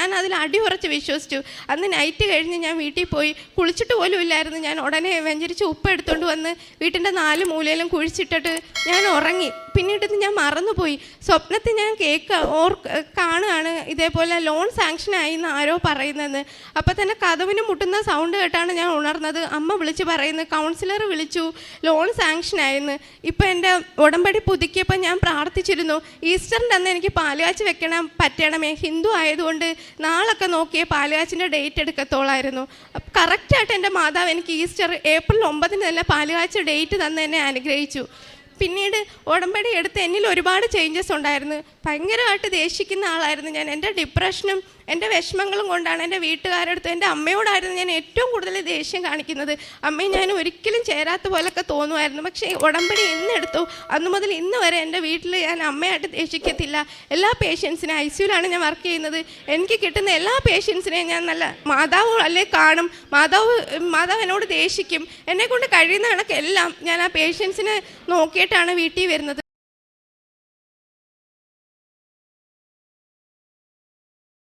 ഞാൻ അതിൽ അടിയുറച്ച് വിശ്വസിച്ചു. അന്ന് നൈറ്റ് കഴിഞ്ഞ് ഞാൻ വീട്ടിൽ പോയി, കുളിച്ചിട്ട് പോലും ഇല്ലായിരുന്നു. ഞാൻ ഉടനെ വെഞ്ചരിച്ച് ഉപ്പ് എടുത്തുകൊണ്ട് വന്ന് വീട്ടിൻ്റെ 4 മൂലയിലും കുഴിച്ചിട്ടിട്ട് ഞാൻ ഉറങ്ങി. പിന്നീട് ഞാൻ മറന്നുപോയി. സ്വപ്നത്തിൽ ഞാൻ കാണുകയാണ് ഇതേപോലെ ലോൺ സാങ്ഷനായി എന്ന് ആരോ പറയുന്നതെന്ന്. അപ്പോൾ തന്നെ കതവിന് മുട്ടുന്ന സൗണ്ട് കേട്ടാണ് ഞാൻ ഉണർന്നത്. അമ്മ വിളിച്ച് പറയുന്നത് കൗൺസിലർ വിളിച്ചു, ലോൺ സാങ്ഷനായെന്ന്. ഇപ്പോൾ എൻ്റെ ഉടമ്പടി പുതുക്കിയപ്പോൾ ഞാൻ പ്രാർത്ഥിച്ചിരുന്നു, ഈസ്റ്ററിൻ്റെ അന്ന് എനിക്ക് പാലുകാച്ച് വെക്കണം പറ്റണമേ, ഹിന്ദു ആയതുകൊണ്ട് നാളൊക്കെ നോക്കിയേ പാലുകാച്ചിൻ്റെ ഡേറ്റ് എടുക്കത്തോളായിരുന്നു. കറക്റ്റായിട്ട് എൻ്റെ മാതാവ് എനിക്ക് ഈസ്റ്റർ ഏപ്രിൽ 9 തന്നെ പാലുകാച്ച് ഡേറ്റ് തന്ന് എന്നെ അനുഗ്രഹിച്ചു. പിന്നീട് ഉടമ്പടി എടുത്ത് എന്നിൽ ഒരുപാട് ചേഞ്ചസ് ഉണ്ടായിരുന്നു. ഭയങ്കരമായിട്ട് ദേഷിക്കുന്ന ആളായിരുന്നു ഞാൻ. എൻ്റെ ഡിപ്രഷനും എൻ്റെ വിഷമങ്ങളും കൊണ്ടാണ് എൻ്റെ വീട്ടുകാരടുത്ത്, എൻ്റെ അമ്മയോടായിരുന്നു ഞാൻ ഏറ്റവും കൂടുതൽ ദേഷ്യം കാണിക്കുന്നത്. അമ്മയും ഞാൻ ഒരിക്കലും ചേരാത്ത പോലൊക്കെ തോന്നുമായിരുന്നു. പക്ഷേ ഉടമ്പടി എന്നെടുത്തു അന്നു മുതൽ ഇന്ന് വരെ എൻ്റെ വീട്ടിൽ ഞാൻ അമ്മയായിട്ട് ദേഷിക്കത്തില്ല. എല്ലാ പേഷ്യൻസിനും ICUവിലാണ് ഞാൻ വർക്ക് ചെയ്യുന്നത്. എനിക്ക് കിട്ടുന്ന എല്ലാ പേഷ്യൻസിനെയും ഞാൻ നല്ല മാതാവ് അല്ലേ കാണും. മാതാവ് എന്നോട് ദേഷിക്കും. എന്നെക്കൊണ്ട് കഴിയുന്ന കണക്കെല്ലാം ഞാൻ ആ പേഷ്യൻസിനെ നോക്കിയിട്ടാണ് വീട്ടിൽ വരുന്നത്.